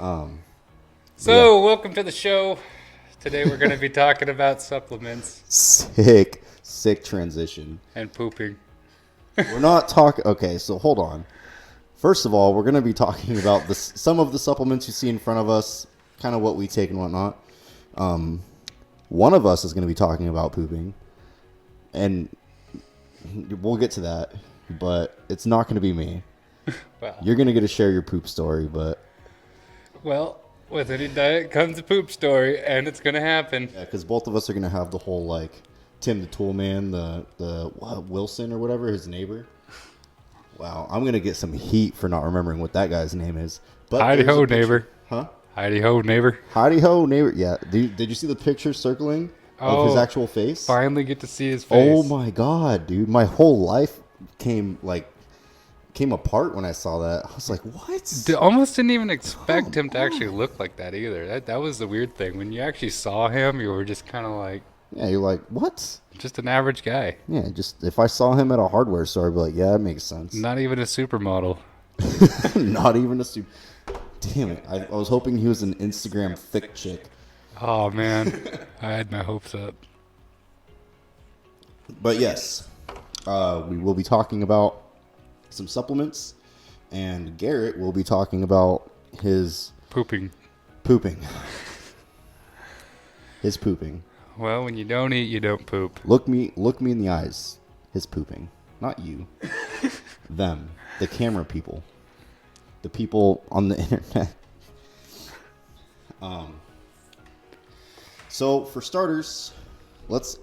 Welcome to the show. Today we're going to be talking about supplements Sick transition. and pooping. We're not talking. Okay, so hold on. First of all, we're going to be talking about some of the supplements you see in front of us, kind of what we take and whatnot. One of us is going to be talking about pooping, and we'll get to that, but it's not going to be me. Well, You're going to get to share your poop story, but with any diet comes a poop story, and it's going to happen. yeah, because both of us are going to have the whole, like, Tim the Tool Man, Wilson or whatever, his neighbor. Wow, I'm going to get some heat for not remembering what that guy's name is. But Heidi-ho, neighbor. Huh? Heidi-ho, neighbor. Heidi-ho, neighbor. Yeah. Did you see the picture circling of his actual face? Finally get to see his face. Oh, my God, dude. My whole life came apart when I saw that. I was like, what? Almost didn't even expect him to actually look like that either. That was the weird thing. When you actually saw him, you were just kind of like... Yeah, you're like, what? Just an average guy. Yeah, just if I saw him at a hardware store, I'd be like, yeah, that makes sense. Not even a supermodel. Not even a super... Damn it. I was hoping he was an Instagram thick chick. Oh, man. I had my hopes up. But yes, we will be talking about some supplements, and Garrett will be talking about his Pooping. His pooping. Well, when you don't eat, you don't poop. Look me in the eyes. His pooping. Not you. Them. The camera people. The people on the internet. So for starters,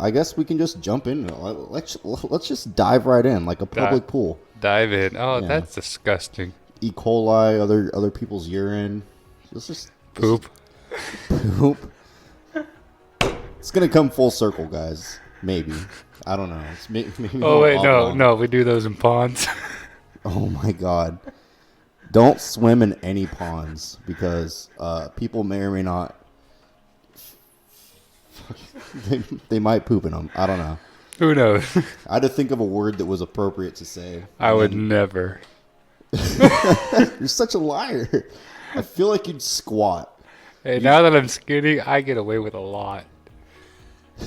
I guess we can just jump in. Let's just dive right in like a public pool. Dive in. Oh, Yeah. That's disgusting. E. coli, other people's urine. Let's just Poop. poop. It's gonna come full circle, guys. Maybe. I don't know. It's maybe Oh, wait, long. no. We do those in ponds. Oh my God. Don't swim in any ponds because people may or may not. They might poop in them. I don't know. Who knows? I had to think of a word that was appropriate to say. I would never. You're such a liar. I feel like you'd squat. Hey, now that I'm skinny, I get away with a lot.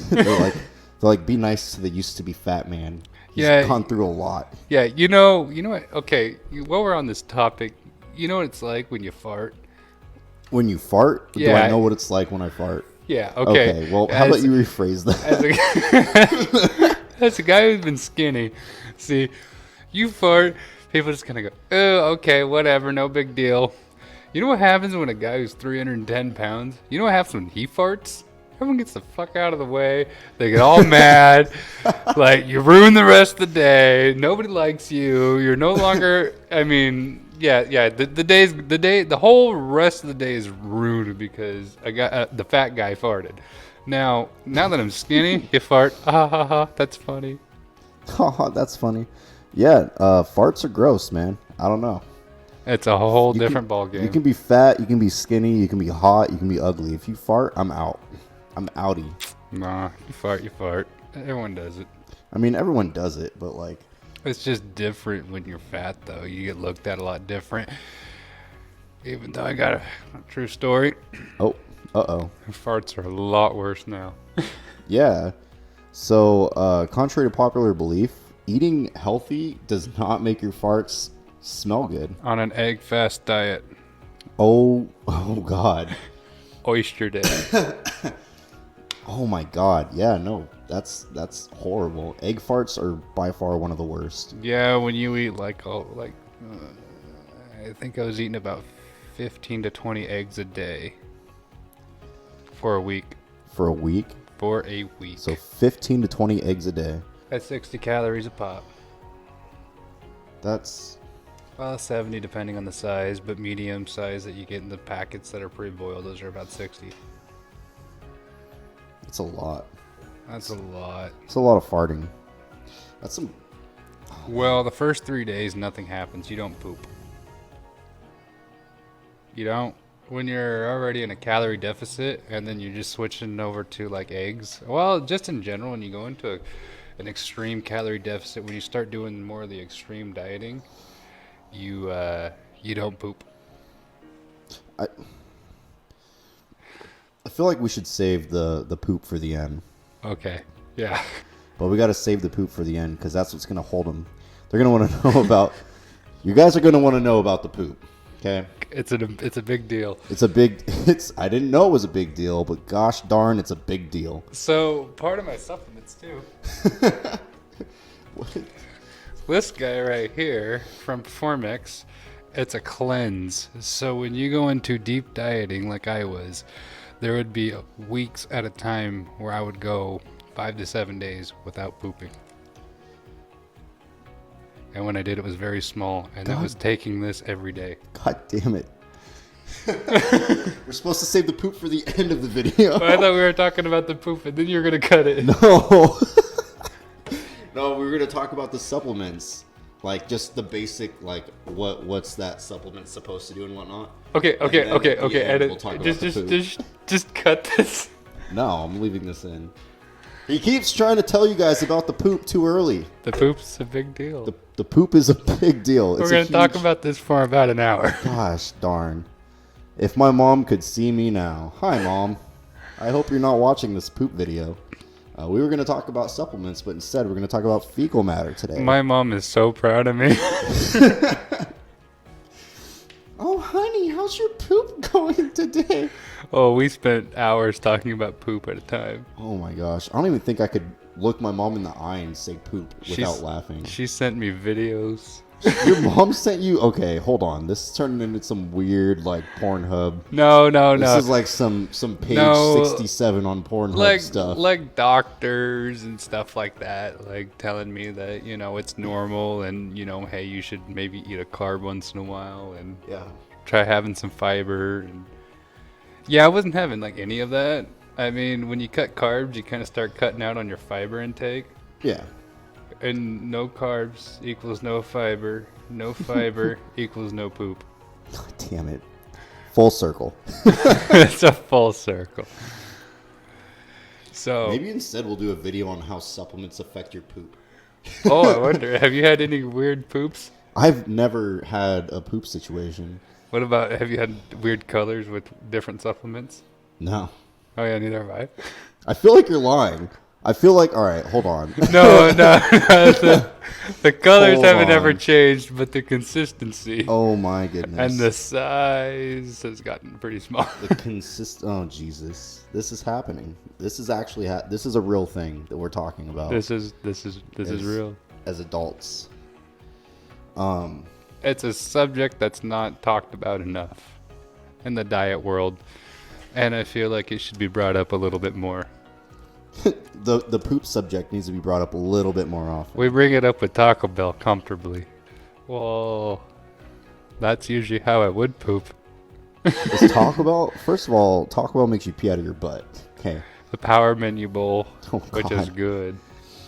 They're like, be nice to the used to be fat man. He's gone through a lot. Yeah, you know what? Okay, while we're on this topic, you know what it's like when you fart? When you fart? Yeah. Do I know what it's like when I fart? Yeah, okay. Okay, well, how about you rephrase that? As a guy who's been skinny, see, you fart, people just kind of go, oh, okay, whatever, no big deal. You know what happens when a guy who's 310 pounds, you know what happens when he farts? Everyone gets the fuck out of the way. They get all mad. Like, you ruin the rest of the day. Nobody likes you. You're no longer, the whole rest of the day is ruined because the fat guy farted. Now that I'm skinny, you fart. That's funny. Oh, that's funny. Yeah, farts are gross, man. I don't know. It's a whole different ballgame. You can be fat, you can be skinny, you can be hot, you can be ugly. If you fart, I'm out. I'm outie. Nah, you fart. Everyone does it. I mean, everyone does it, but like... It's just different when you're fat, though. You get looked at a lot different. Even though I got a true story. Oh, uh-oh. Farts are a lot worse now. Yeah. So, contrary to popular belief, eating healthy does not make your farts smell good. On an egg fast diet. Oh God. Oyster day. Oh my God. Yeah, no. That's horrible. Egg farts are by far one of the worst. Yeah, when you eat I think I was eating about 15 to 20 eggs a day for a week. For a week? For a week. So 15 to 20 eggs a day. That's 60 calories a pop. That's... Well, 70 depending on the size, but medium size that you get in the packets that are pre-boiled, those are about 60. It's a lot. That's a lot. It's a lot of farting. That's some... Well, the first 3 days, nothing happens. You don't poop. You don't. When you're already in a calorie deficit and then you're just switching over to like eggs. Well, just in general, when you go into an extreme calorie deficit, when you start doing more of the extreme dieting, you don't poop. feel like we should save the poop for the end. Okay. Yeah. But we got to save the poop for the end because that's what's going to hold them. They're going to want to know about... You guys are going to want to know about the poop. Okay? It's a big deal. I didn't know it was a big deal, but gosh darn, it's a big deal. So, part of my supplements, too. What? This guy right here from Performix, it's a cleanse. So when you go into deep dieting like I was, there would be weeks at a time where I would go 5 to 7 days without pooping. And when I did, it was very small, and that was taking this every day. God damn it. We're supposed to save the poop for the end of the video. But I thought we were talking about the poop, and then you were going to cut it. No. No, we were going to talk about the supplements. Like, just the basic, like, what's that supplement supposed to do and whatnot. Okay. Edit. We'll talk about the poop. Just cut this. No, I'm leaving this in. He keeps trying to tell you guys about the poop too early. The poop's a big deal. The poop is a big deal. We're going to talk about this for about an hour. Gosh darn. If my mom could see me now. Hi, Mom. I hope you're not watching this poop video. We were going to talk about supplements, but instead we're going to talk about fecal matter today. My mom is so proud of me. Oh, honey, how's your poop going today? Oh, we spent hours talking about poop at a time. Oh my gosh. I don't even think I could look my mom in the eye and say poop without laughing. She sent me videos. Your mom sent you? Okay, hold on. This is turning into some weird, like, Pornhub. No. This is like some page 67 on Pornhub stuff. Like doctors and stuff like that, like telling me that, it's normal and, hey, you should maybe eat a carb once in a while and try having some fiber. And yeah, I wasn't having, like, any of that. I mean, when you cut carbs, you kind of start cutting out on your fiber intake. Yeah. And no carbs equals no fiber. No fiber equals no poop. God damn it. Full circle. It's a full circle. So maybe instead we'll do a video on how supplements affect your poop. Oh, I wonder. Have you had any weird poops? I've never had a poop situation. What about, have you had weird colors with different supplements? No. Oh, yeah, neither have I. I feel like you're lying. I feel like, all right, hold on. No. The colors haven't ever changed, but the consistency. Oh, my goodness. And the size has gotten pretty small. Oh, Jesus. This is happening. This is actually, this is a real thing that we're talking about. This is real. As adults. It's a subject that's not talked about enough in the diet world. And I feel like it should be brought up a little bit more. The poop subject needs to be brought up a little bit more often. We bring it up with Taco Bell comfortably. Well, that's usually how I would poop. Is Taco Bell? First of all, Taco Bell makes you pee out of your butt. Okay. The Power Menu Bowl, which is God. good.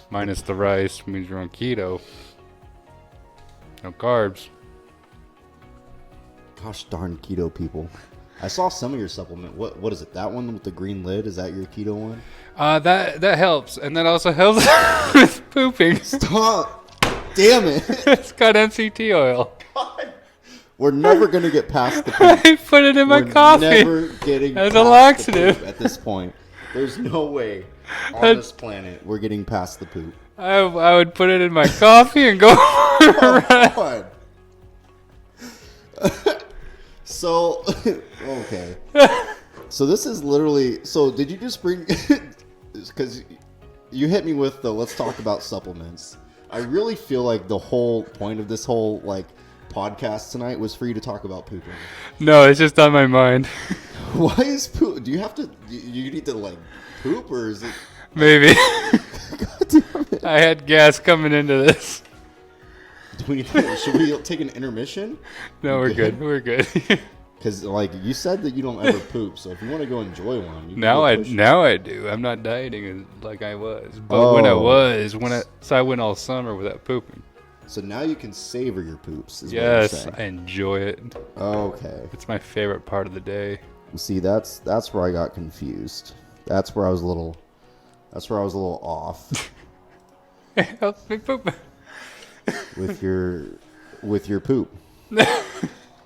Minus the rice, means you're on keto. No carbs. Gosh darn keto people. I saw some of your supplement. What is it? That one with the green lid? Is that your keto one? That helps, and that also helps with pooping. Stop! Damn it! It's got MCT oil. God. We're never gonna get past the poop. I put it in my coffee. Never getting as past a laxative the poop at this point. There's no way on this planet we're getting past the poop. I would put it in my coffee and go for a run. So, okay. So this is literally, so did you just bring, because you hit me with the let's talk about supplements. I really feel like the whole point of this whole, like, podcast tonight was for you to talk about pooping. No, it's just on my mind. Why is poop, do you have to, you need to, like, poop, or is it? Maybe. God damn it. I had gas coming into this. Should we take an intermission? No, we're good. We're good. Because, like, you said that you don't ever poop, so if you want to go enjoy one, you can now go I do. I'm not dieting like I was, but when I was, so I went all summer without pooping. So now you can savor your poops. Is Yes, what you're I saying. enjoy it. Okay. It's my favorite part of the day. See, that's where I got confused. That's where I was a little off It helps me poop. with your poop.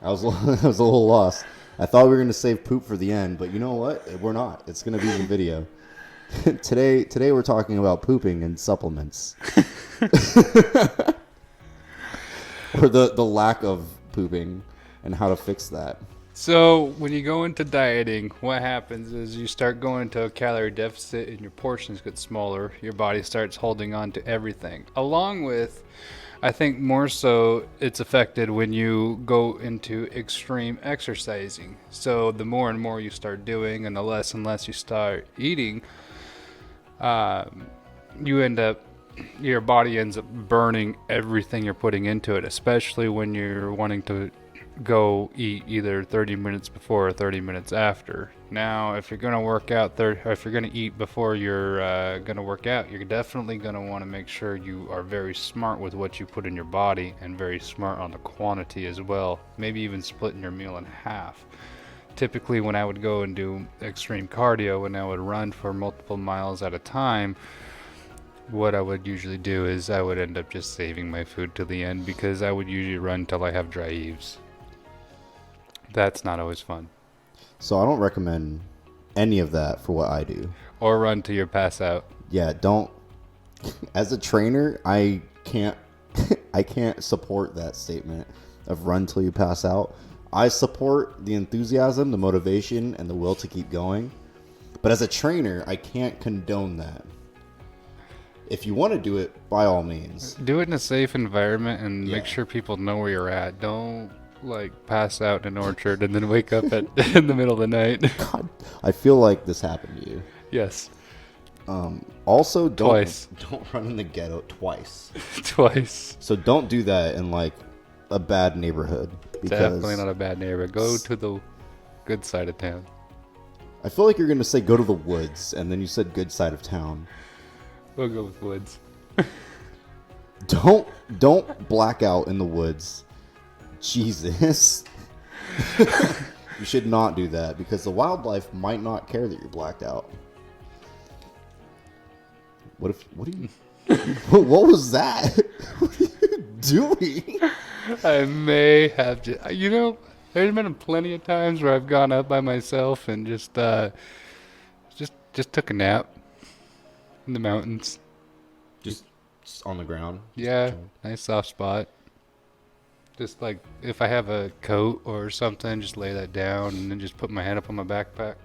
I was a little lost. I thought we were gonna save poop for the end, but you know what? We're not. It's gonna be in the video. Today we're talking about pooping and supplements, or the lack of pooping and how to fix that. So when you go into dieting, what happens is you start going into a calorie deficit and your portions get smaller. Your body starts holding on to everything. Along with, I think more so it's affected when you go into extreme exercising. So the more and more you start doing and less you start eating, your body ends up burning everything you're putting into it, especially when you're wanting to go eat either 30 minutes before or 30 minutes after. Now, if you're going to work out, if you're going to eat before you're going to work out, you're definitely going to want to make sure you are very smart with what you put in your body and very smart on the quantity as well. Maybe even splitting your meal in half. Typically, when I would go and do extreme cardio and I would run for multiple miles at a time, what I would usually do is I would end up just saving my food till the end, because I would usually run till I have dry heaves. That's not always fun. So I don't recommend any of that for what I do. Or run till you pass out. Yeah, don't. As a trainer, I can't support that statement of run till you pass out. I support the enthusiasm, the motivation, and the will to keep going. But as a trainer, I can't condone that. If you want to do it, by all means. Do it in a safe environment and make sure people know where you're at. Don't pass out in an orchard and then wake up in the middle of the night. God, I feel like this happened to you. Yes. Also, Twice. Don't run in the ghetto twice. Twice. So don't do that in a bad neighborhood. Definitely not a bad neighborhood. Go to the good side of town. I feel like you're going to say go to the woods, and then you said good side of town. We'll go with woods. Don't black out in the woods. Jesus. You should not do that, because the wildlife might not care that you're blacked out. What are you what was that? What are you doing? I may have just, there's been plenty of times where I've gone up by myself and just took a nap in the mountains. Just on the ground? Yeah, nice soft spot. Just if I have a coat or something, just lay that down and then just put my head up on my backpack.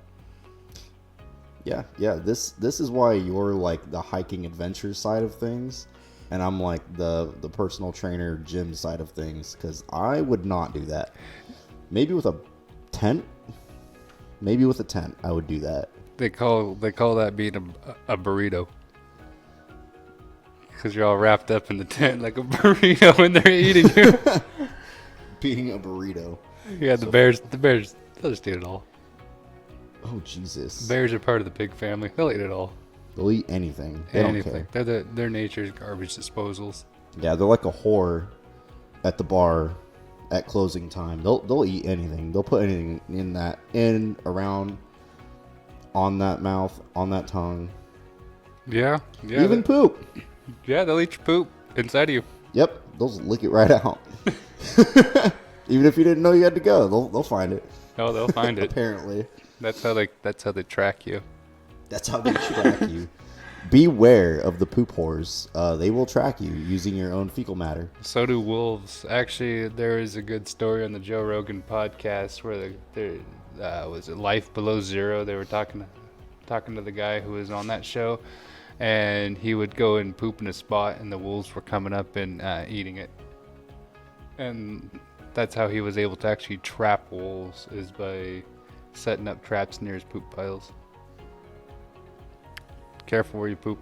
Yeah. This is why you're the hiking adventure side of things, and I'm the personal trainer gym side of things, because I would not do that. Maybe with a tent. I would do that. They call that being a burrito. Because you're all wrapped up in the tent like a burrito when they're eating you. Being a burrito. Yeah, the bears, they'll just eat it all. Oh, Jesus. Bears are part of the pig family. They'll eat it all. They'll eat anything. They Anything. don't care. Their nature's garbage disposals. Yeah, they're like a whore at the bar at closing time. They'll eat anything. They'll put anything in, around, on that mouth, on that tongue. Yeah. Even poop. Yeah, they'll eat your poop inside of you. Yep, they'll just lick it right out. Even if you didn't know you had to go, they'll find it. Oh, they'll find it. Apparently. That's how they track you. That's how they track you. Beware of the poop whores. They will track you using your own fecal matter. So do wolves. Actually, there is a good story on the Joe Rogan podcast where was it Life Below Zero? They were talking to the guy who was on that show, and he would go and poop in a spot, and the wolves were coming up and eating it. And that's how he was able to actually trap wolves, is by setting up traps near his poop piles. Careful where you poop.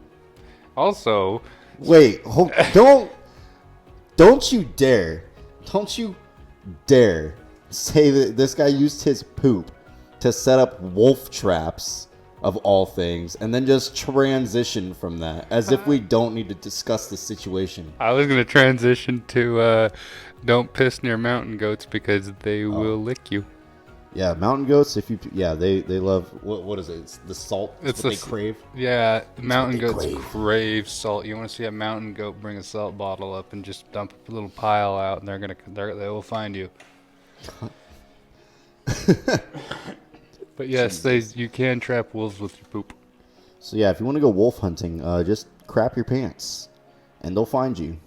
Also, wait, don't you dare say that this guy used his poop to set up wolf traps, of all things, and then just transition from that as if we don't need to discuss the situation. I was going to transition to don't piss near mountain goats because they will lick you. Yeah, mountain goats, they love, what is it? It's the salt. It's what they crave. Yeah, mountain goats crave salt. You want to see a mountain goat, bring a salt bottle up and just dump a little pile out, and they will find you. But yes, you can trap wolves with your poop. So yeah, if you want to go wolf hunting, just crap your pants, and they'll find you.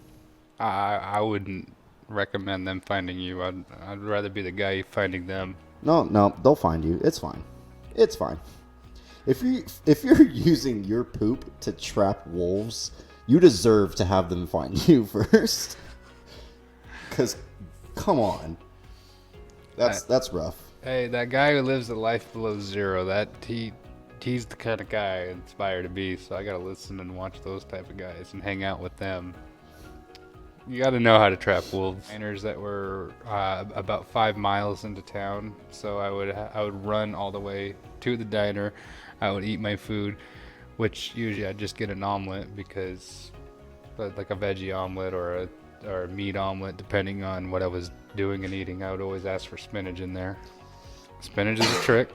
I wouldn't recommend them finding you. I'd rather be the guy finding them. No, they'll find you. It's fine. It's fine. If you're using your poop to trap wolves, you deserve to have them find you first. Cause, come on, that's rough. Hey, that guy who lives a life below zero, he's the kind of guy I aspire to be. So I gotta listen and watch those type of guys and hang out with them. You got to know how to trap wolves. Miners that were about 5 miles into town, so I would run all the way to the diner. I would eat my food, which usually I'd just get an omelet because, like a veggie omelet or a meat omelet, depending on what I was doing and eating. I would always ask for spinach in there. Spinach is a trick.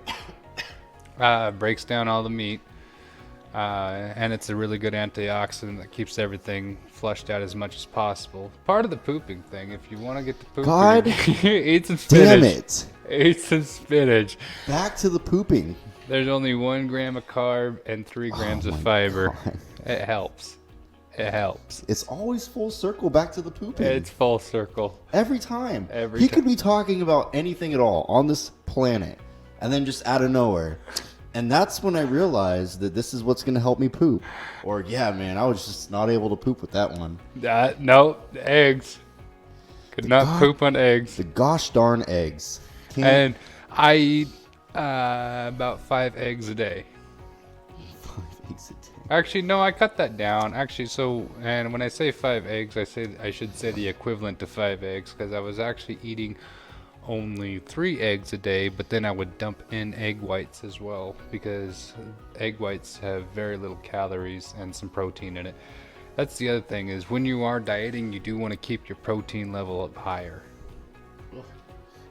Breaks down all the meat. And it's a really good antioxidant that keeps everything flushed out as much as possible. Part of the pooping thing, if you want to get to pooping, God eat some spinach. Damn it! Eat some spinach. Back to the pooping. There's only 1 gram of carb and 3 grams of fiber. God. It helps. It helps. It's always full circle back to the pooping. It's full circle. Every time. He could be talking about anything at all on this planet, and then just out of nowhere. And that's when I realized that this is what's going to help me poop. Or, yeah, man, I was just not able to poop with that one. No, eggs. Could not poop on eggs. The gosh darn eggs. And I eat about 5 eggs a day. 5 eggs a day. Actually, no, I cut that down. Actually, and when I say 5 eggs, I should say the equivalent to 5 eggs because I was actually eating only 3 eggs a day, but then I would dump in egg whites as well because egg whites have very little calories and some protein in it. That's the other thing is when you are dieting, you do want to keep your protein level up higher.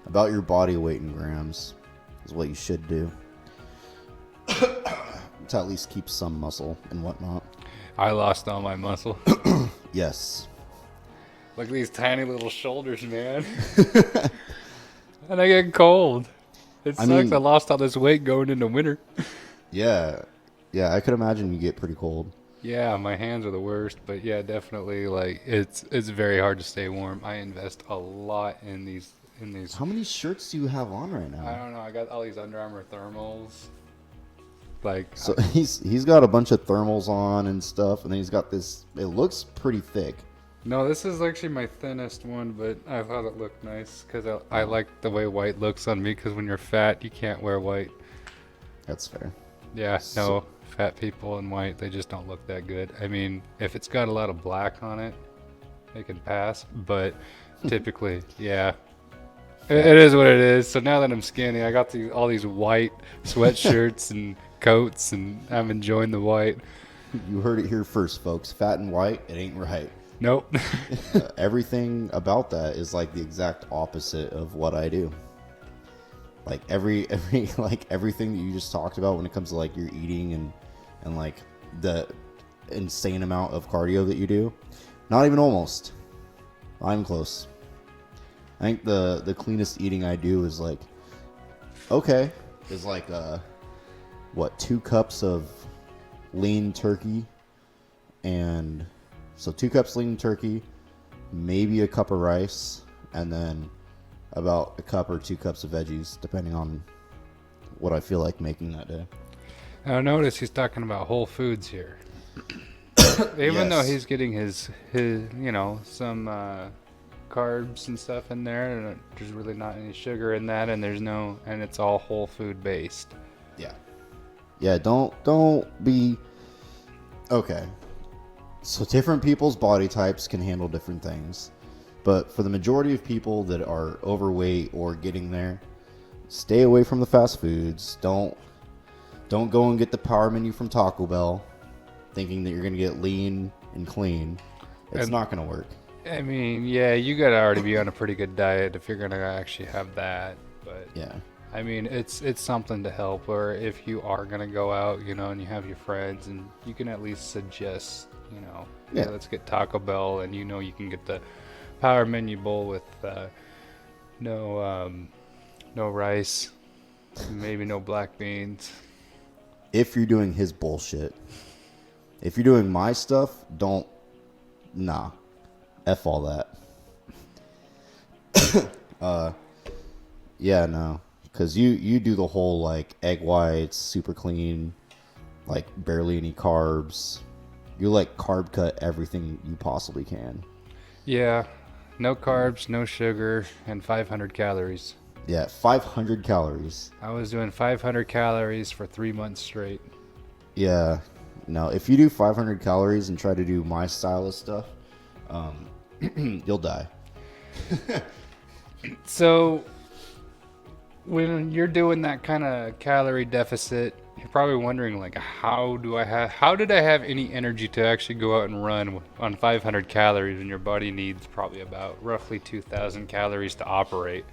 About your body weight in grams is what you should do. To at least keep some muscle and whatnot. I lost all my muscle. Yes. Look at these tiny little shoulders, man. And I get cold. It sucks. I lost all this weight going into winter. Yeah, I could imagine you get pretty cold. Yeah, my hands are the worst, but yeah, definitely. Like it's very hard to stay warm. I invest a lot in these. How many shirts do you have on right now? I don't know. I got all these Under Armour thermals. So he's got a bunch of thermals on and stuff, and then he's got this. It looks pretty thick. No, this is actually my thinnest one, but I thought it looked nice because I like the way white looks on me. Because when you're fat, you can't wear white. That's fair. Yeah, no, fat people in white, they just don't look that good. I mean, if it's got a lot of black on it, it can pass. But typically, yeah, it is what it is. So now that I'm skinny, I got all these white sweatshirts and coats, and I'm enjoying the white. You heard it here first, folks. Fat and white, it ain't right. Nope. Everything about that is like the exact opposite of what I do. Like everything that you just talked about when it comes to like your eating and like the insane amount of cardio that you do. Not even almost. I'm close. I think the cleanest eating I do is like 2 cups of lean turkey, and so 2 cups lean turkey, maybe a cup of rice, and then about a cup or 2 cups of veggies, depending on what I feel like making that day. Now notice he's talking about whole foods here. Even though he's getting his some carbs and stuff in there, and there's really not any sugar in that, and it's all whole food based. Yeah, don't be okay. So different people's body types can handle different things. But for the majority of people that are overweight or getting there, stay away from the fast foods. Don't go and get the power menu from Taco Bell thinking that you're going to get lean and clean. It's not going to work. I mean, yeah, you got to already be on a pretty good diet if you're going to actually have that. But yeah. I mean, it's something to help. Or if you are going to go out, and you have your friends, and you can at least suggest, let's get Taco Bell, and you can get the Power Menu Bowl with no No rice. Maybe no black beans. If you're doing his bullshit. If you're doing my stuff, don't. Nah. F all that. Yeah, no. Because you do the whole, like, egg whites, super clean, like, barely any carbs. You, like, carb cut everything you possibly can. Yeah. No carbs, no sugar, and 500 calories. Yeah, 500 calories. I was doing 500 calories for 3 months straight. Yeah. No, if you do 500 calories and try to do my style of stuff, you'll die. So, when you're doing that kind of calorie deficit, you're probably wondering, like, how did I have any energy to actually go out and run on 500 calories when your body needs probably about roughly 2,000 calories to operate?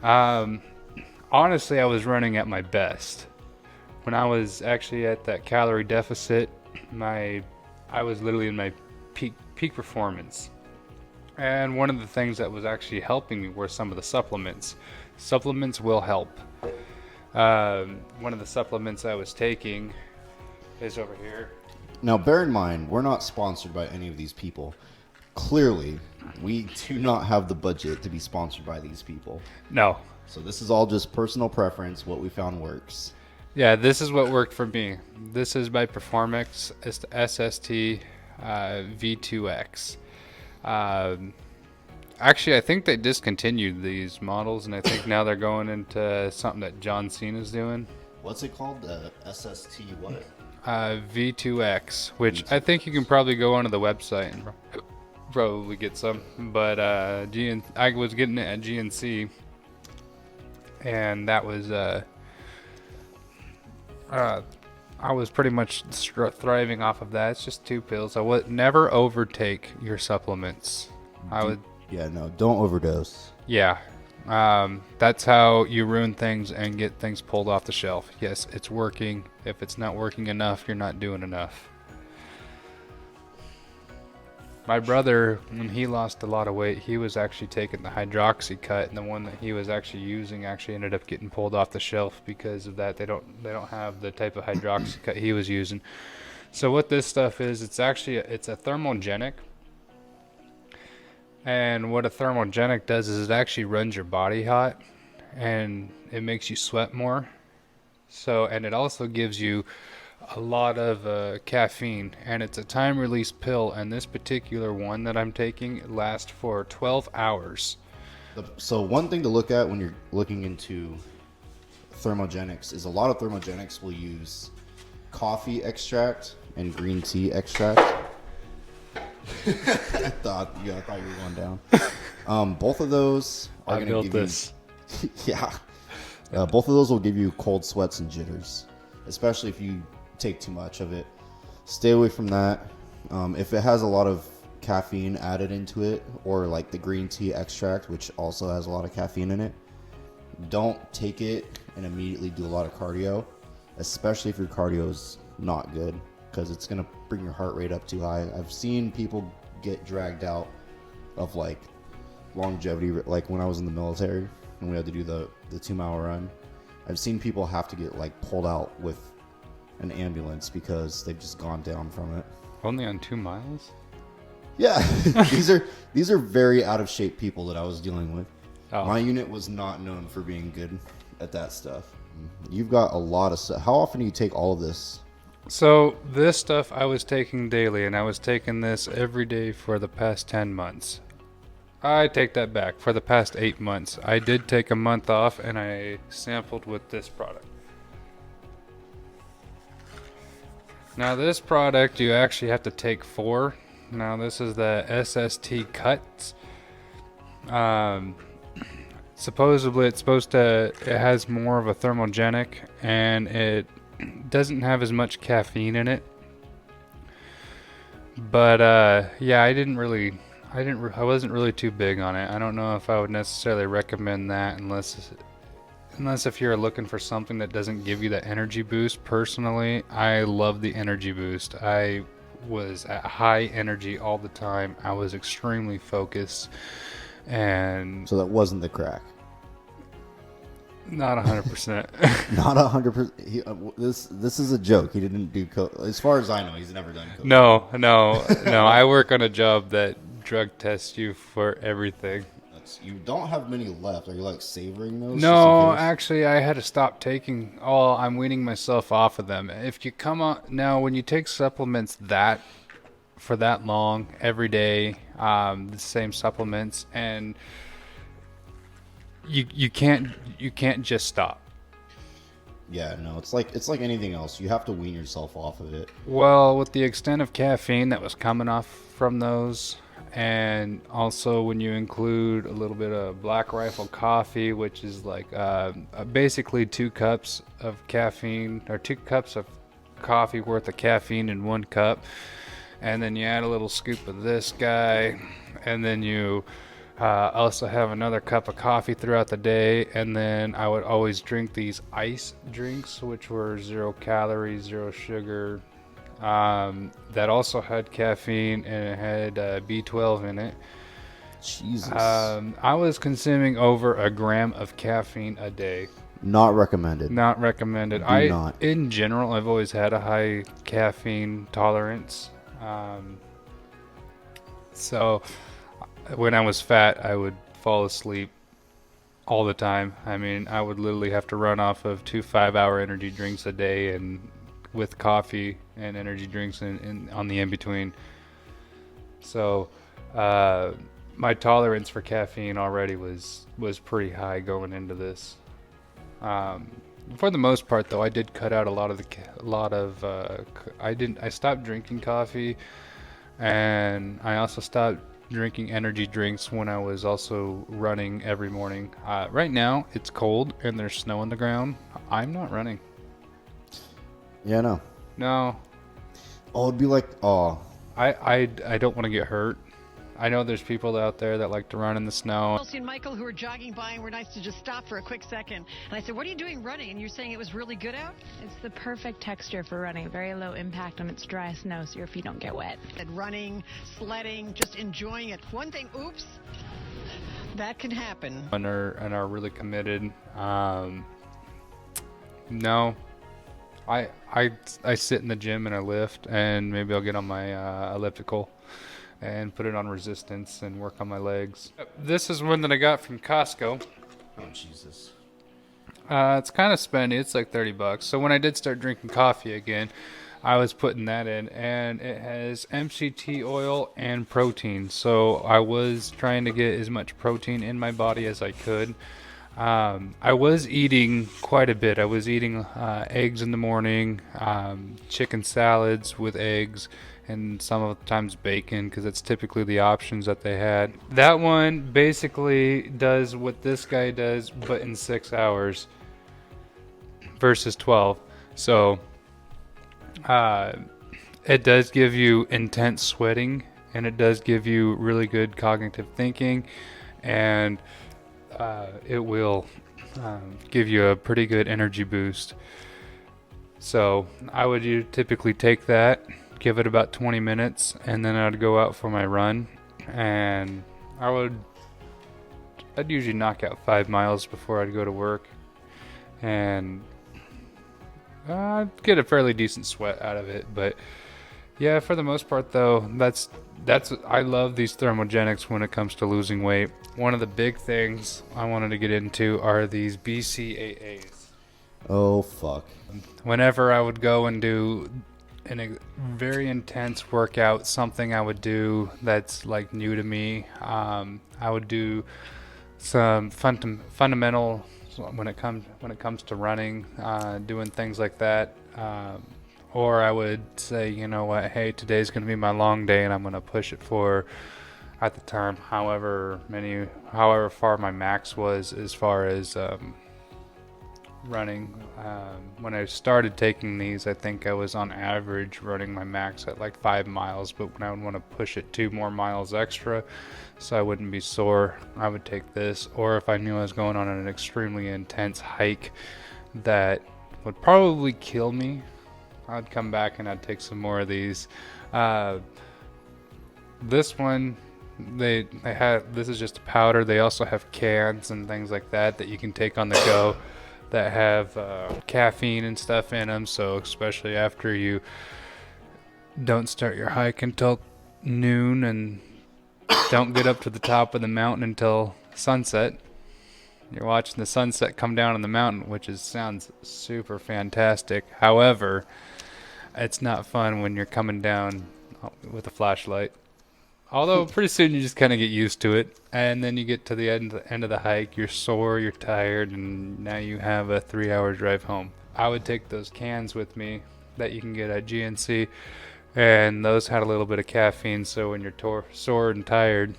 Honestly, I was running at my best. When I was actually at that calorie deficit, I was literally in my peak performance. And one of the things that was actually helping me were some of the supplements. Supplements will help. One of the supplements I was taking is over here. Now, bear in mind, we're not sponsored by any of these people. Clearly, we do not have the budget to be sponsored by these people. No. So this is all just personal preference, what we found works. Yeah, this is what worked for me. This is by Performix. It's the SST V2X. Actually, I think they discontinued these models, and I think now they're going into something that John Cena's doing. What's it called? The SST what? V2X, which I think you can probably go onto the website and probably get some. But I was getting it at GNC, and that was I was pretty much thriving off of that. It's just 2 pills. I would never overtake your supplements. Yeah, no, don't overdose. Yeah. That's how you ruin things and get things pulled off the shelf. Yes, it's working. If it's not working enough, you're not doing enough. My brother, when he lost a lot of weight, he was actually taking the hydroxy cut, and the one that he was actually using actually ended up getting pulled off the shelf because of that. They don't have the type of hydroxy cut he was using. So what this stuff is, it's a thermogenic. And what a thermogenic does is it actually runs your body hot, and it makes you sweat more. So, and it also gives you a lot of caffeine, and it's a time release pill, and this particular one that I'm taking lasts for 12 hours. So one thing to look at when you're looking into thermogenics is a lot of thermogenics will use coffee extract and green tea extract. I thought you were going down. Both of those are going to give this. You yeah. Both of those will give you cold sweats and jitters, especially if you take too much of it. Stay away from that. If it has a lot of caffeine added into it, or like the green tea extract, which also has a lot of caffeine in it, don't take it and immediately do a lot of cardio, especially if your cardio is not good, because it's going to bring your heart rate up too high. I've seen people get dragged out of like longevity, like when I was in the military and we had to do the 2-mile run. I've seen people have to get like pulled out with an ambulance because they've just gone down from it. Only on 2 miles? Yeah, these are very out of shape people that I was dealing with. Oh. My unit was not known for being good at that stuff. You've got a lot of stuff. How often do you take all of this? So this stuff I was taking daily, and I was taking this every day for the past 10 months. I take that back. For the past 8 months. I did take a month off, and I sampled with this product. Now this product you actually have to take 4. Now this is the SST cuts. Supposedly it has more of a thermogenic, and it doesn't have as much caffeine in it. But yeah, I wasn't really too big on it. I don't know if I would necessarily recommend that unless if you're looking for something that doesn't give you the energy boost. Personally, I love the energy boost. I was at high energy all the time. I was extremely focused. And so that wasn't the crack. Not 100%. Not 100%. This is a joke. He didn't do coke. As far as I know, he's never done coke. No. I work on a job that drug tests you for everything. You don't have many left. Are you like savoring those? No, actually, I had to stop taking. Oh, I'm weaning myself off of them. If you come on now, when you take supplements that for that long every day, the same supplements, and you can't just stop. Yeah, no, it's like anything else. You have to wean yourself off of it. Well, with the extent of caffeine that was coming off from those, and also when you include a little bit of Black Rifle coffee, which is like basically 2 cups of caffeine, or 2 cups of coffee worth of caffeine in 1 cup, and then you add a little scoop of this guy, and then you also have another cup of coffee throughout the day, and then I would always drink these ice drinks, which were 0 calories, 0 sugar, that also had caffeine, and it had B12 in it. Jesus. I was consuming over 1 gram of caffeine a day. Not recommended. Not recommended. Not. In general, I've always had a high caffeine tolerance. So when I was fat, I would fall asleep all the time. I mean, I would literally have to run off of 2 5-hour energy drinks a day, and with coffee and energy drinks on the in-between. So my tolerance for caffeine already was pretty high going into this. For the most part, though, I did cut out a lot of I stopped drinking coffee, and I also stopped drinking energy drinks when I was also running every morning. Right now, it's cold and there's snow on the ground. I'm not running. Yeah, no. No. Oh, it'd be like, I don't want to get hurt. I know there's people out there that like to run in the snow. Chelsea and Michael, who were jogging by, and were nice to just stop for a quick second. And I said, what are you doing running? And you're saying it was really good out? It's the perfect texture for running. Very low impact on its dry snow, so your feet don't get wet. And running, sledding, just enjoying it. One thing, oops, that can happen. And are really committed. No. I sit in the gym and I lift, and maybe I'll get on my elliptical and put it on resistance and work on my legs. This is one that I got from Costco. oh, Jesus. It's kind of spendy. It's like $30. So when I did start drinking coffee again, I was putting that in, and it has MCT oil and protein. So I was trying to get as much protein in my body as I could. I was eating quite a bit. I was eating eggs in the morning, chicken salads with eggs, and some of the times bacon, because it's typically the options that they had. That one basically does what this guy does, but in 6 hours versus 12. So it does give you intense sweating, and it does give you really good cognitive thinking, and it will give you a pretty good energy boost. So I would typically take that, give it about 20 minutes, and then I'd go out for my run, and I'd usually knock out 5 miles before I'd go to work, and I'd get a fairly decent sweat out of it. But yeah, for the most part though, that's I love these thermogenics when it comes to losing weight. One of the big things I wanted to get into are these BCAAs. Oh, fuck. Whenever I would go and do a very intense workout, something I would do that's like new to me, I would do some fundamental when it comes to running, doing things like that, or I would say, you know what, hey, today's going to be my long day, and I'm going to push it for, at the time, however far my max was as far as running. When I started taking these, I think I was on average running my max at like 5 miles, but when I would want to push it 2 more miles extra so I wouldn't be sore, I would take this. Or if I knew I was going on an extremely intense hike that would probably kill me, I'd come back and I'd take some more of these. This one They have, this is just a powder. They also have cans and things like that you can take on the go that have caffeine and stuff in them. So especially after you don't start your hike until noon and don't get up to the top of the mountain until sunset. You're watching the sunset come down on the mountain, which sounds super fantastic. However, it's not fun when you're coming down with a flashlight. Although pretty soon you just kind of get used to it, and then you get to the end of the hike, you're sore, you're tired, and now you have a 3-hour drive home. I would take those cans with me that you can get at GNC, and those had a little bit of caffeine, so when you're sore and tired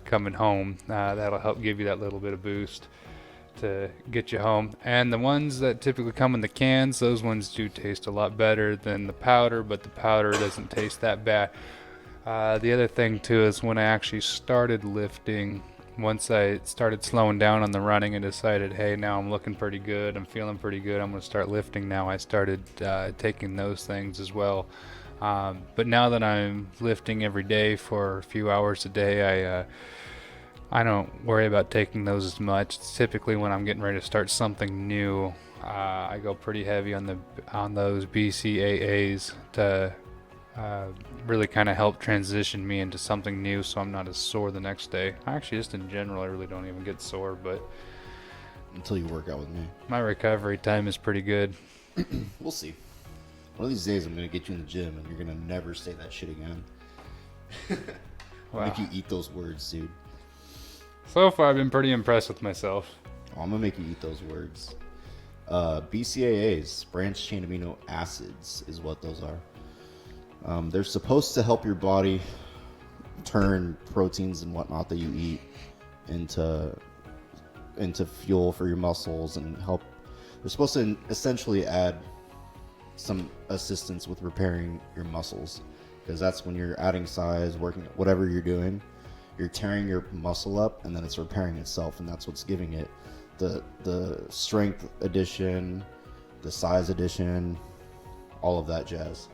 coming home, that'll help give you that little bit of boost to get you home. And the ones that typically come in the cans, those ones do taste a lot better than the powder, but the powder doesn't taste that bad. The other thing too is when I actually started lifting, once I started slowing down on the running and decided, hey, now I'm looking pretty good, I'm feeling pretty good, I'm going to start lifting now, I started taking those things as well. But now that I'm lifting every day for a few hours a day, I don't worry about taking those as much. It's typically when I'm getting ready to start something new, I go pretty heavy on those BCAAs to really kind of help transition me into something new, so I'm not as sore the next day. Actually, just in general, I really don't even get sore, but Until you work out with me. my recovery time is pretty good. We'll see. One of these days I'm going to get you in the gym and you're going to never say that shit again. Wow. Make you eat those words, dude. So far, I've been pretty impressed with myself. Oh, I'm going to make you eat those words. BCAAs, branched chain amino acids, is what those are. They're supposed to help your body turn proteins and whatnot that you eat into fuel for your muscles and help. They're supposed to essentially add some assistance with repairing your muscles, because that's when you're adding size, working, whatever you're doing, you're tearing your muscle up and then it's repairing itself, and that's what's giving it the strength addition, the size addition, all of that jazz.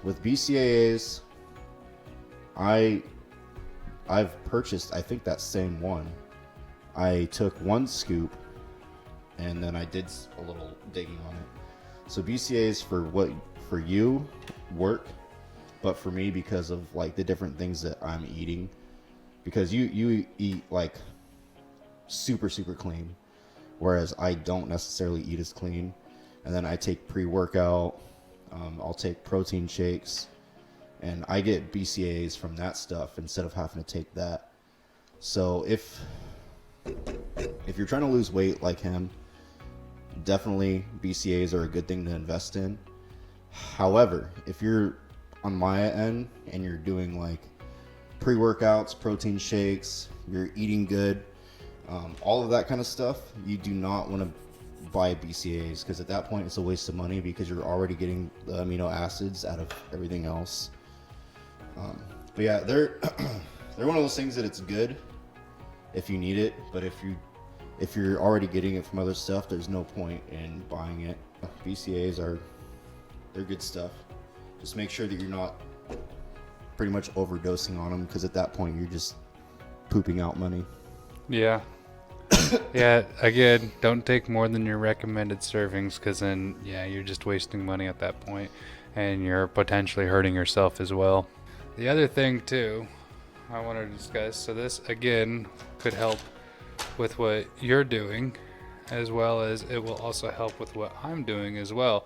With BCAAs, I've purchased, I think, that same one. I took one scoop and then I did a little digging on it. So BCAAs for you work, but for me, because of like the different things that I'm eating, because you eat like super clean, whereas I don't necessarily eat as clean. And then I take pre-workout. I'll take protein shakes, and I get BCAAs from that stuff instead of having to take that. So if you're trying to lose weight like him, definitely BCAAs are a good thing to invest in. However, if you're on my end and you're doing like pre-workouts, protein shakes, you're eating good, all of that kind of stuff, you do not want to buy BCAAs, because at that point it's a waste of money, because you're already getting the amino acids out of everything else. But yeah, they're one of those things that it's good if you need it, but if you're already getting it from other stuff, there's no point in buying it. BCAAs they're good stuff. Just make sure that you're not pretty much overdosing on them, because at that point you're just pooping out money. Yeah. Yeah, again, don't take more than your recommended servings, because then, yeah, you're just wasting money at that point, and you're potentially hurting yourself as well. The other thing, too, I want to discuss, so this, again, could help with what you're doing, as well as it will also help with what I'm doing as well.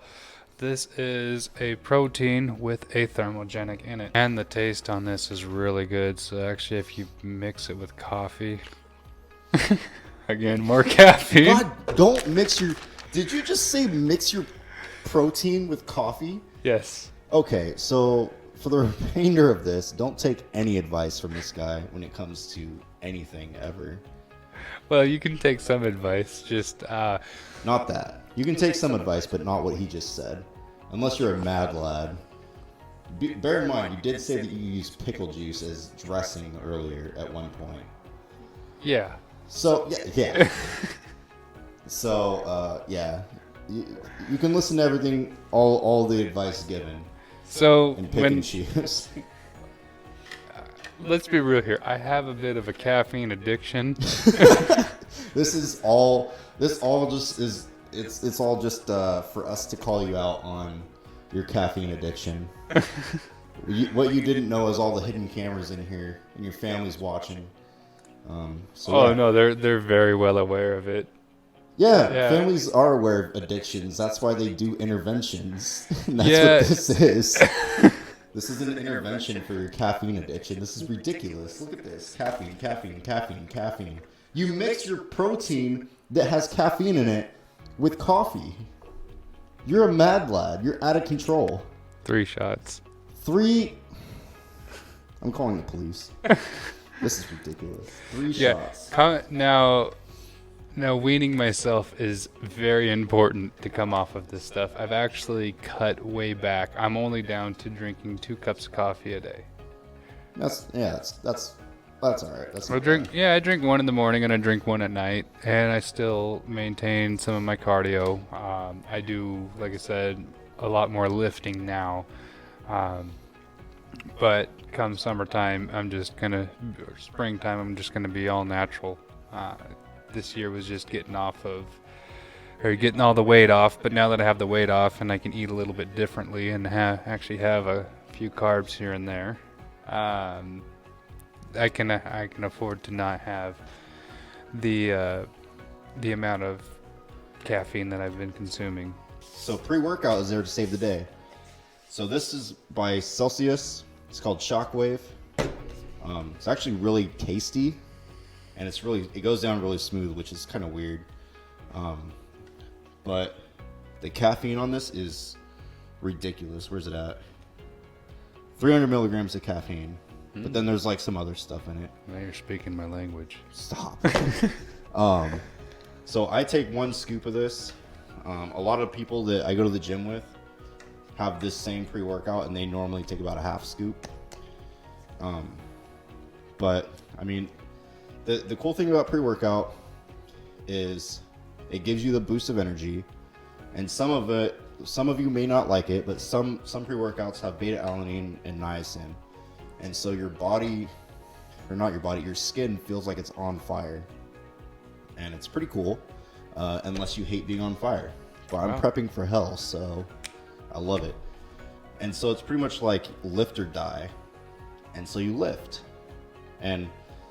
This is a protein with a thermogenic in it, and the taste on this is really good. So actually, if you mix it with coffee... Again, more caffeine. God, don't mix your... Did you just say mix your protein with coffee? Yes. Okay, so for the remainder of this, don't take any advice from this guy when it comes to anything ever. Well, you can take some advice, just... Not that. You can take some advice, but not what he just said. Unless you're a mad lad. Bear in mind, you did say that you used pickle juice as dressing earlier at one point. Yeah. So, yeah. So, yeah. You can listen to everything, all the advice given. So, And pick and choose. let's be real here. I have a bit of a caffeine addiction. This all just is it's all just for us to call you out on your caffeine addiction. What you didn't know is all the hidden cameras in here and your family's watching. No, they're very well aware of it. Yeah, families are aware of addictions. That's why they do interventions. And that's what this is. This is an intervention for your caffeine addiction. This is ridiculous. Look at this. Caffeine, caffeine, caffeine, caffeine. You mix your protein that has caffeine in it with coffee. You're a mad lad. You're out of control. 3 shots. 3. I'm calling the police. This is ridiculous. 3 shots. Now, weaning myself is very important to come off of this stuff. I've actually cut way back. I'm only down to drinking 2 cups of coffee a day. That's all right. I drink 1 in the morning and I drink 1 at night, and I still maintain some of my cardio. I do, like I said, a lot more lifting now. But come summertime, springtime, I'm just gonna be all natural. This year was just getting all the weight off, but now that I have the weight off and I can eat a little bit differently and actually have a few carbs here and there, I can afford to not have the amount of caffeine that I've been consuming. So pre-workout is there to save the day. So this is by Celsius. It's called Shockwave. It's actually really tasty, and it goes down really smooth, which is kind of weird. But the caffeine on this is ridiculous. Where's it at? 300 milligrams of caffeine. But then there's like some other stuff in it. Now you're speaking my language. Stop. So I take 1 scoop of this. A lot of people that I go to the gym with have this same pre-workout, and they normally take about a half scoop. But I mean, the cool thing about pre-workout is it gives you the boost of energy, and some of you may not like it, but some pre-workouts have beta-alanine and niacin, and so your skin feels like it's on fire, and it's pretty cool, unless you hate being on fire. But I'm prepping for hell, so I love it. And so it's pretty much like lift or die. And so you lift. And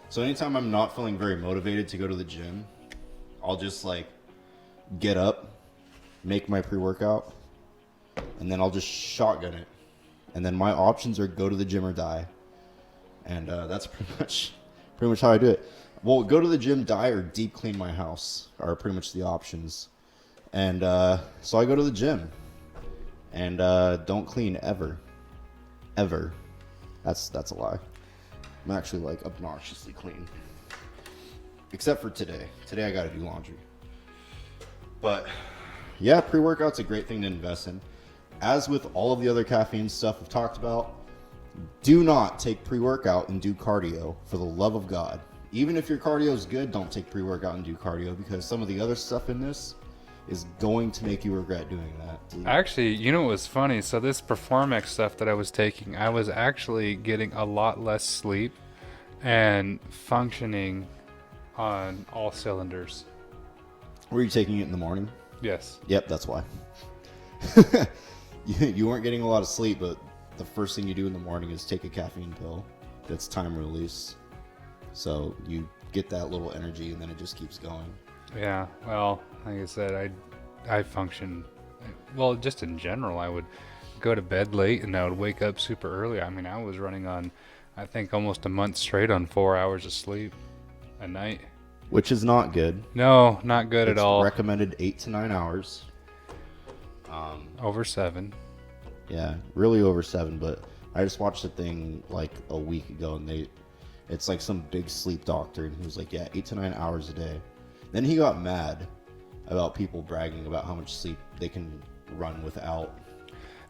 so anytime I'm not feeling very motivated to go to the gym, I'll just like get up, make my pre-workout, and then I'll just shotgun it. And then my options are go to the gym or die. And that's pretty much how I do it. Well, go to the gym, die, or deep clean my house are pretty much the options. And so I go to the gym. And don't clean ever. That's a lie. I'm actually like obnoxiously clean. Except for today. Today I gotta do laundry. But yeah, pre-workout's a great thing to invest in. As with all of the other caffeine stuff we've talked about, do not take pre-workout and do cardio, for the love of God. Even if your cardio is good, don't take pre-workout and do cardio, because some of the other stuff in this is going to make you regret doing that. Actually, you know what was funny? So this Performex stuff that I was taking, I was actually getting a lot less sleep and functioning on all cylinders. Were you taking it in the morning? Yes. Yep, that's why. You weren't getting a lot of sleep, but the first thing you do in the morning is take a caffeine pill that's time release. So you get that little energy and then it just keeps going. Yeah, well, like I said, I function, well, just in general, I would go to bed late and I would wake up super early. I mean, I was running on, I think, almost a month straight on 4 hours of sleep a night. Which is not good. No, not good It's at all. recommended 8 to 9 hours. Over 7. Yeah, really over 7, but I just watched a thing like a week ago, and it's like some big sleep doctor, and he was like, yeah, 8 to 9 hours a day. Then he got mad about people bragging about how much sleep they can run without.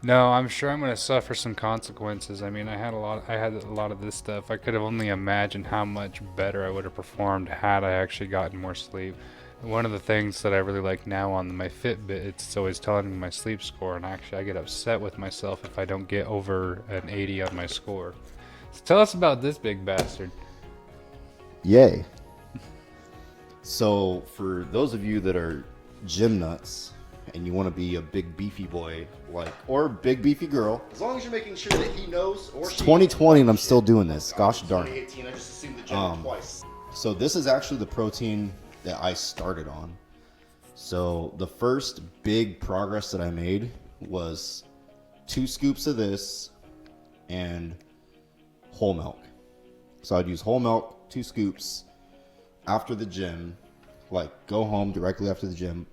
No, I'm sure I'm going to suffer some consequences. I mean, I had a lot of this stuff. I could have only imagined how much better I would have performed had I actually gotten more sleep. One of the things that I really like now on my Fitbit, it's always telling me my sleep score, and actually I get upset with myself if I don't get over an 80 on my score. So tell us about this big bastard. Yay. So for those of you that are gym nuts and you want to be a big beefy boy, like, or big beefy girl, as long as you're making sure that he knows, or it's 2020 and I'm still doing this. Gosh darn it. 2018, I just assumed the gym twice. So this is actually the protein that I started on. So the first big progress that I made was 2 scoops of this and whole milk. So I'd use whole milk, 2 scoops after the gym, like go home directly after the gym,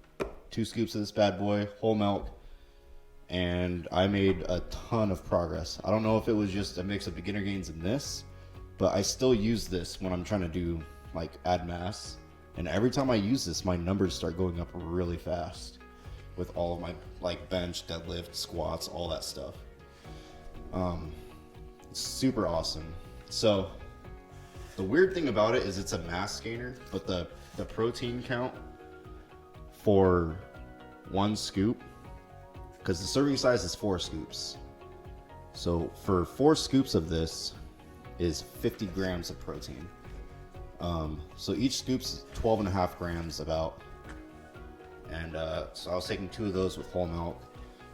2 scoops of this bad boy, whole milk, and I made a ton of progress. I don't know if it was just a mix of beginner gains and this, but I still use this when I'm trying to do like add mass. And every time I use this, my numbers start going up really fast with all of my like bench, deadlift, squats, all that stuff. It's super awesome. So the weird thing about it is it's a mass gainer, but the protein count for 1 scoop, because the serving size is 4 scoops. So for 4 scoops of this is 50 grams of protein. So each scoop's 12.5 grams about. And so I was taking 2 of those with whole milk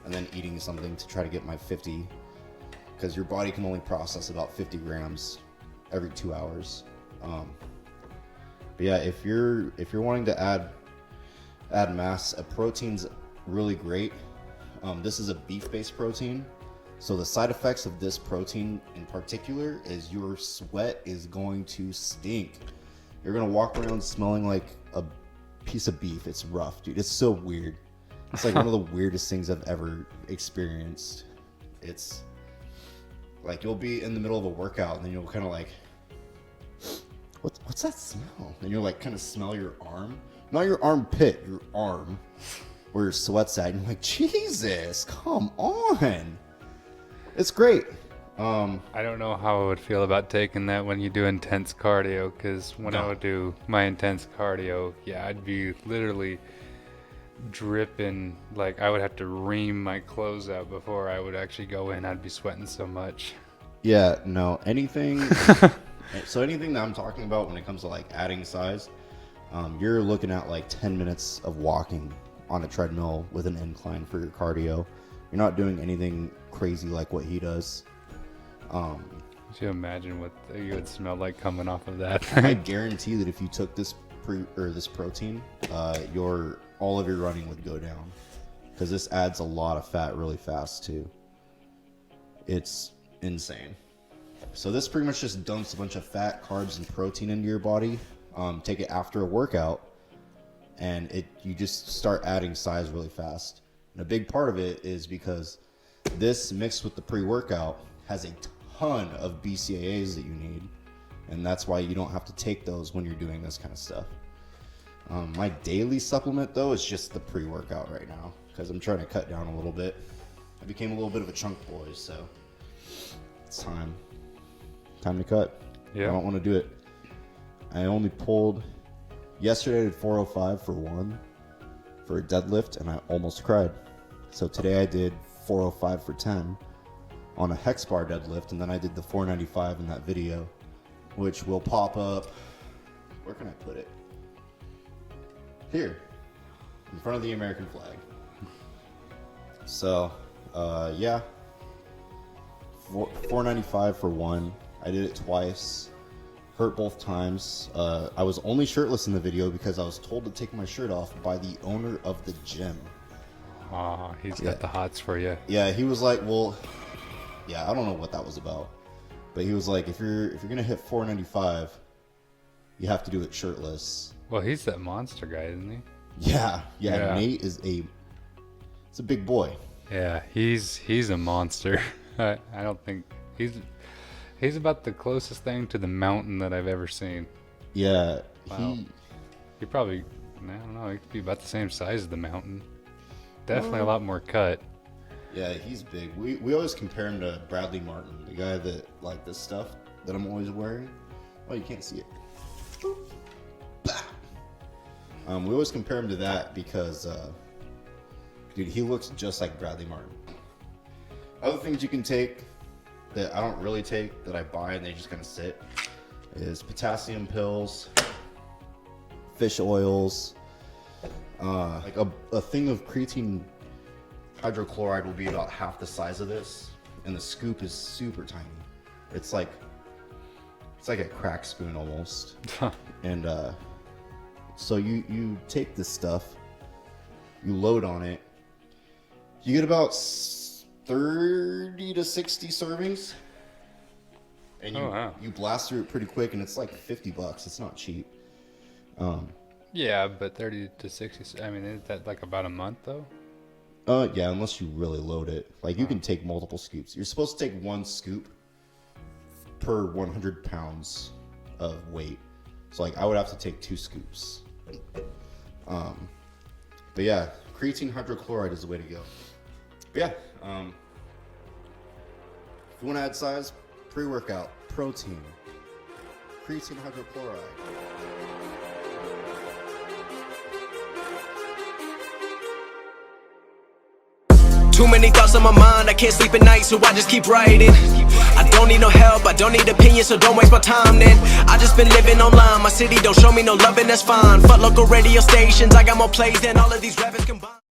and then eating something to try to get my 50, because your body can only process about 50 grams every 2 hours. But yeah, if you're wanting to add mass, a protein's really great. This is a beef-based protein. So the side effects of this protein in particular is your sweat is going to stink. You're going to walk around smelling like a piece of beef. It's rough, dude. It's so weird. It's like one of the weirdest things I've ever experienced. It's like you'll be in the middle of a workout and then you'll kind of like, what's that smell? And you'll like kind of smell your arm. Not your armpit, your arm, where your sweat's at. And you're like, Jesus, come on. It's great. I don't know how I would feel about taking that when you do intense cardio, because when I would do my intense cardio, yeah, I'd be literally dripping. Like I would have to ream my clothes out before I would actually go in. I'd be sweating so much. Yeah, no, anything. So anything that I'm talking about when it comes to like adding size, you're looking at like 10 minutes of walking on a treadmill with an incline for your cardio. You're not doing anything crazy like what he does. Could you imagine what you would smell like coming off of that? I guarantee that if you took this protein, all of your running would go down, because this adds a lot of fat really fast too. It's insane. So this pretty much just dumps a bunch of fat, carbs, and protein into your body. Take it after a workout, and you just start adding size really fast. And a big part of it is because this mixed with the pre-workout has a ton of BCAAs that you need, and that's why you don't have to take those when you're doing this kind of stuff. My daily supplement though is just the pre-workout right now, because I'm trying to cut down a little bit. I became a little bit of a chunk boy, so it's time to cut. Yeah. I don't want to do it. I only pulled yesterday. I did 405 for 1 for a deadlift, and I almost cried. So today I did 405 for 10 on a hex bar deadlift, and then I did the 495 in that video, which will pop up. Where can I put it? Here, in front of the American flag. So, yeah, 495 for 1. I did it twice. Hurt both times. I was only shirtless in the video because I was told to take my shirt off by the owner of the gym. Oh, he's got the hots for you. Yeah, he was like, well, yeah, I don't know what that was about, but he was like, if you're gonna hit 495, you have to do it shirtless. Well, he's that monster guy, isn't he? Yeah. Nate is it's a big boy. Yeah, he's a monster. I don't think he's about the closest thing to the mountain that I've ever seen. Yeah, wow. He probably, I don't know, he could be about the same size as the mountain. Definitely a lot more cut. Yeah, he's big. We always compare him to Bradley Martin, the guy that like this stuff that I'm always wearing. Oh, you can't see it. We always compare him to that because, dude, he looks just like Bradley Martin. Other things you can take, that I don't really take, that I buy and they just kind of sit, is potassium pills, fish oils. Like a thing of creatine hydrochloride will be about half the size of this, and the scoop is super tiny. It's like a crack spoon almost. And so you take this stuff, you load on it, you get about 30 to 60 servings, and you blast through it pretty quick, and it's like $50. It's not cheap. Yeah, but 30 to 60. I mean, isn't that like about a month though? Yeah, unless you really load it. Like you can take multiple scoops. You're supposed to take 1 scoop per 100 pounds of weight. So like I would have to take 2 scoops. But yeah, creatine hydrochloride is the way to go. But yeah, if you want to add size, pre-workout, protein, creatine hydrochloride. Too many thoughts on my mind, I can't sleep at night, so I just keep writing. I don't need no help, I don't need opinions, so don't waste my time then. I just been living online, my city don't show me no love and that's fine. Fuck local radio stations, I got more plays than all of these rappers combined.